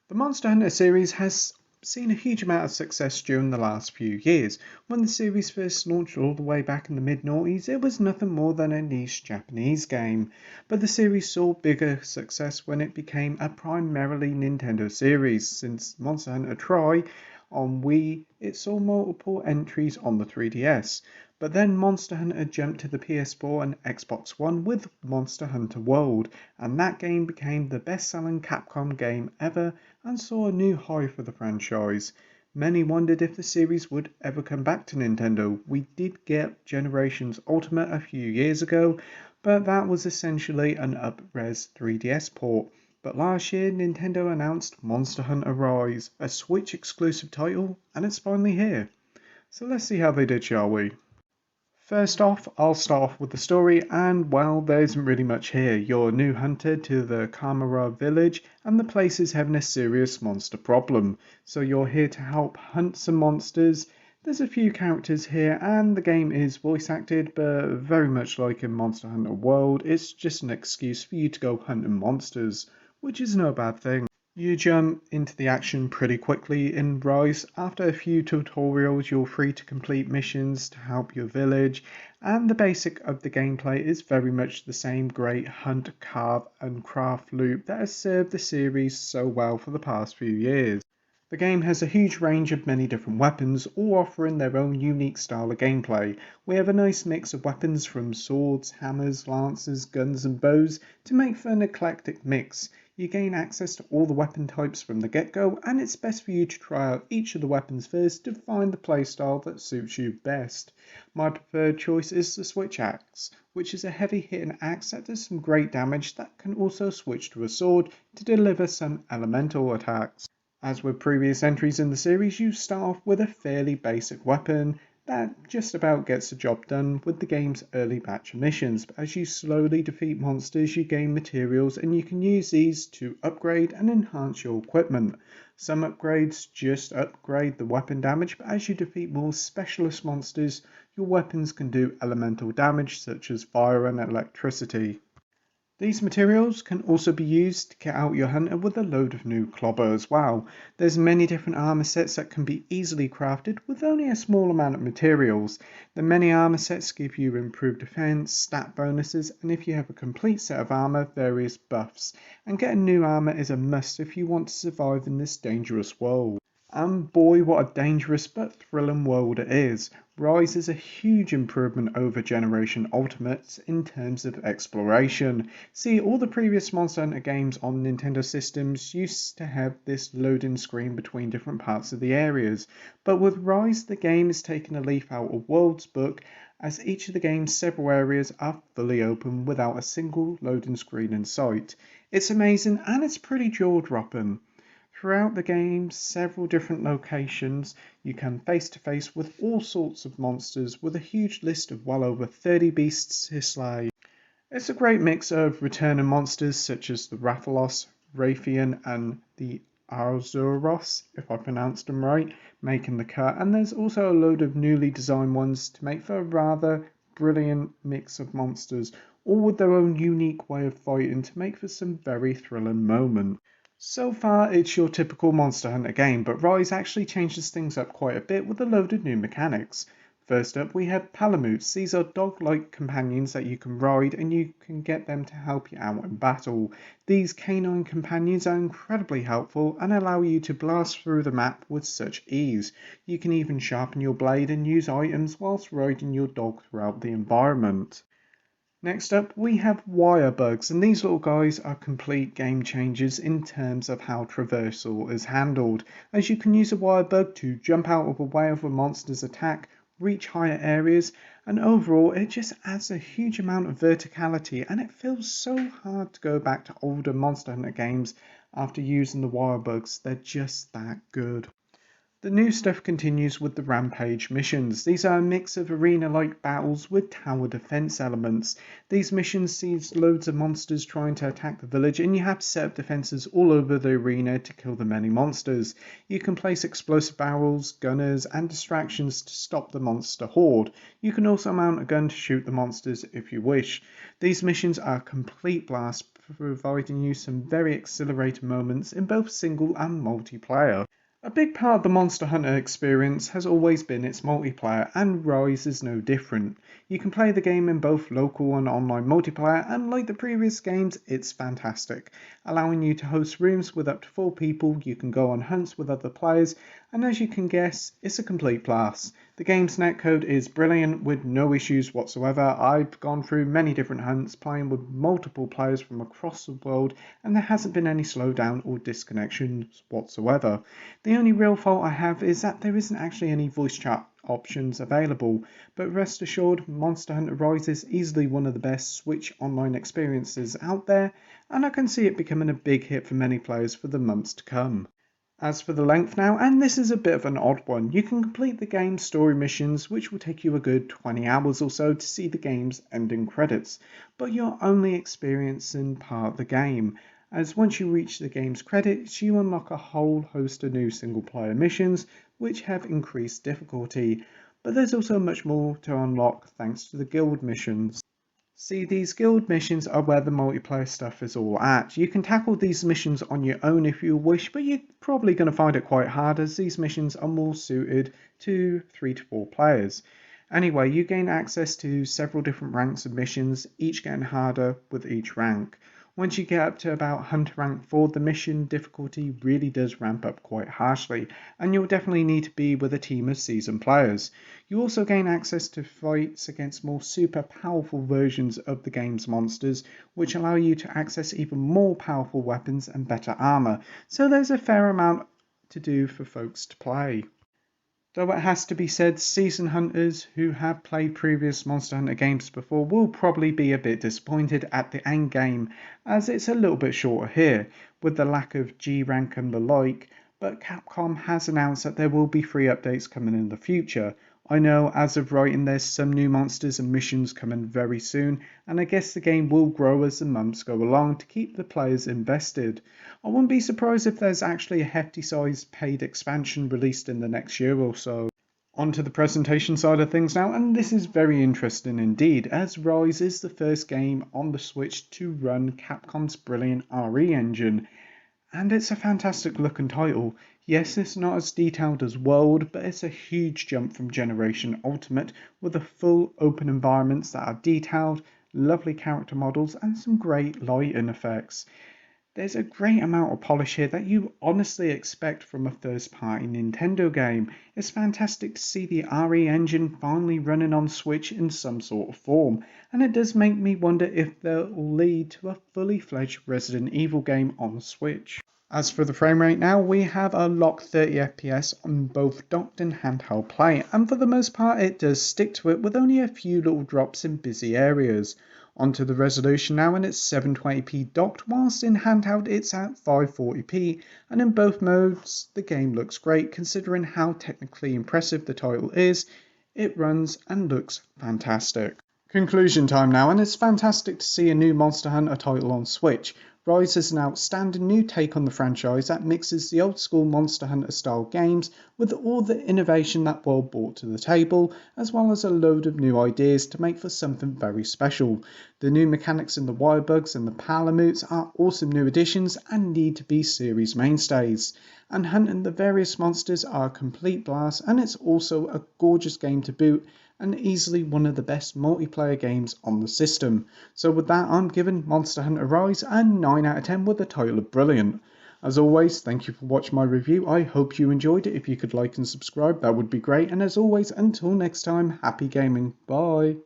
The Monster Hunter series has seen a huge amount of success during the last few years. When the series first launched all the way back in the mid-noughties, it was nothing more than a niche Japanese game, but the series saw bigger success when it became a primarily Nintendo series. Since Monster Hunter Tri on Wii, it saw multiple entries on the 3DS. But then Monster Hunter jumped to the PS4 and Xbox One with Monster Hunter World, and that game became the best-selling Capcom game ever and saw a new high for the franchise. Many wondered if the series would ever come back to Nintendo. We did get Generations Ultimate a few years ago, but that was essentially an up-res 3DS port. But last year, Nintendo announced Monster Hunter Rise, a Switch exclusive title, and it's finally here. So let's see how they did, shall we? First off, I'll start off with the story, and well, there isn't really much here. You're a new hunter to the Kamara village, and the place is having a serious monster problem. So you're here to help hunt some monsters. There's a few characters here, and the game is voice acted, but very much like in Monster Hunter World, it's just an excuse for you to go hunting monsters, which is no bad thing. You jump into the action pretty quickly in Rise. After a few tutorials, you're free to complete missions to help your village, and the basic of the gameplay is very much the same great hunt, carve, and craft loop that has served the series so well for the past few years. The game has a huge range of many different weapons, all offering their own unique style of gameplay. We have a nice mix of weapons from swords, hammers, lances, guns, and bows to make for an eclectic mix. You gain access to all the weapon types from the get-go, and it's best for you to try out each of the weapons first to find the playstyle that suits you best. My preferred choice is the Switch Axe, which is a heavy hitting axe that does some great damage that can also switch to a sword to deliver some elemental attacks. As with previous entries in the series, you start off with a fairly basic weapon that just about gets the job done with the game's early batch missions, but as you slowly defeat monsters you gain materials and you can use these to upgrade and enhance your equipment. Some upgrades just upgrade the weapon damage, but as you defeat more specialist monsters your weapons can do elemental damage such as fire and electricity. These materials can also be used to get out your hunter with a load of new clobber as well. There's many different armor sets that can be easily crafted with only a small amount of materials. The many armor sets give you improved defense, stat bonuses, and if you have a complete set of armor, various buffs. And getting new armor is a must if you want to survive in this dangerous world. And boy, what a dangerous but thrilling world it is. Rise is a huge improvement over Generation Ultimates in terms of exploration. See, all the previous Monster Hunter games on Nintendo systems used to have this loading screen between different parts of the areas, but with Rise the game is taking a leaf out of World's book, as each of the game's several areas are fully open without a single loading screen in sight. It's amazing and it's pretty jaw-dropping. Throughout the game, several different locations, you come face to face with all sorts of monsters with a huge list of well over 30 beasts to slay. It's a great mix of returning monsters such as the Rathalos, Raytheon and the Arzuros, if I pronounced them right, making the cut, and there's also a load of newly designed ones to make for a rather brilliant mix of monsters, all with their own unique way of fighting to make for some very thrilling moments. So far, it's your typical Monster Hunter game, but Rise actually changes things up quite a bit with a load of new mechanics. First up, we have Palamutes. These are dog-like companions that you can ride and you can get them to help you out in battle. These canine companions are incredibly helpful and allow you to blast through the map with such ease. You can even sharpen your blade and use items whilst riding your dog throughout the environment. Next up, we have wire bugs, and these little guys are complete game changers in terms of how traversal is handled, as you can use a wire bug to jump out of the way of a monster's attack, reach higher areas, and overall it just adds a huge amount of verticality, and it feels so hard to go back to older Monster Hunter games after using the wire bugs. They're just that good. The new stuff continues with the Rampage missions. These are a mix of arena-like battles with tower defense elements. These missions see loads of monsters trying to attack the village and you have to set up defenses all over the arena to kill the many monsters. You can place explosive barrels, gunners and distractions to stop the monster horde. You can also mount a gun to shoot the monsters if you wish. These missions are a complete blast providing you some very exhilarating moments in both single and multiplayer. A big part of the Monster Hunter experience has always been its multiplayer, and Rise is no different. You can play the game in both local and online multiplayer, and like the previous games, it's fantastic, allowing you to host rooms with up to 4 people. You can go on hunts with other players, and as you can guess, it's a complete blast. The game's netcode is brilliant with no issues whatsoever. I've gone through many different hunts playing with multiple players from across the world, and there hasn't been any slowdown or disconnections whatsoever. The only real fault I have is that there isn't actually any voice chat options available, but rest assured, Monster Hunter Rise is easily one of the best Switch online experiences out there, and I can see it becoming a big hit for many players for the months to come. As for the length now, and this is a bit of an odd one, you can complete the game's story missions, which will take you a good 20 hours or so to see the game's ending credits, but you're only experiencing part of the game, as once you reach the game's credits, you unlock a whole host of new single player missions, which have increased difficulty, but there's also much more to unlock thanks to the guild missions. See, these guild missions are where the multiplayer stuff is all at. You can tackle these missions on your own if you wish, but you're probably going to find it quite hard as these missions are more suited to 3 to 4 players. Anyway, you gain access to several different ranks of missions, each getting harder with each rank. Once you get up to about Hunter rank 4, the mission difficulty really does ramp up quite harshly, and you'll definitely need to be with a team of seasoned players. You also gain access to fights against more super powerful versions of the game's monsters, which allow you to access even more powerful weapons and better armor, so there's a fair amount to do for folks to play. Though it has to be said, seasoned hunters who have played previous Monster Hunter games before will probably be a bit disappointed at the end game, as it's a little bit shorter here, with the lack of G rank and the like, but Capcom has announced that there will be free updates coming in the future. I know as of writing there's some new monsters and missions coming very soon, and I guess the game will grow as the months go along to keep the players invested. I wouldn't be surprised if there's actually a hefty sized paid expansion released in the next year or so. On to the presentation side of things now, and this is very interesting indeed, as Rise is the first game on the Switch to run Capcom's brilliant RE engine. And it's a fantastic looking title. Yes, it's not as detailed as World, but it's a huge jump from Generation Ultimate, with a full open environments that are detailed, lovely character models, and some great lighting effects. There's a great amount of polish here that you honestly expect from a first-party Nintendo game. It's fantastic to see the RE engine finally running on Switch in some sort of form, and it does make me wonder if that will lead to a fully fledged Resident Evil game on Switch. As for the frame rate now, we have a locked 30 FPS on both docked and handheld play, and for the most part it does stick to it with only a few little drops in busy areas. Onto the resolution now, and it's 720p docked, whilst in handheld it's at 540p, and in both modes the game looks great considering how technically impressive the title is. It runs and looks fantastic. Conclusion time now, and it's fantastic to see a new Monster Hunter title on Switch. Rise is an outstanding new take on the franchise that mixes the old school Monster Hunter style games with all the innovation that World brought to the table, as well as a load of new ideas to make for something very special. The new mechanics in the wire bugs and the palamutes are awesome new additions and need to be series mainstays. And hunting the various monsters are a complete blast, and it's also a gorgeous game to boot, and easily one of the best multiplayer games on the system. So with that, I'm giving Monster Hunter Rise a 9 out of 10 with the title of brilliant. As always, thank you for watching my review. I hope you enjoyed it. If you could like and subscribe, that would be great. And as always, until next time, happy gaming. Bye.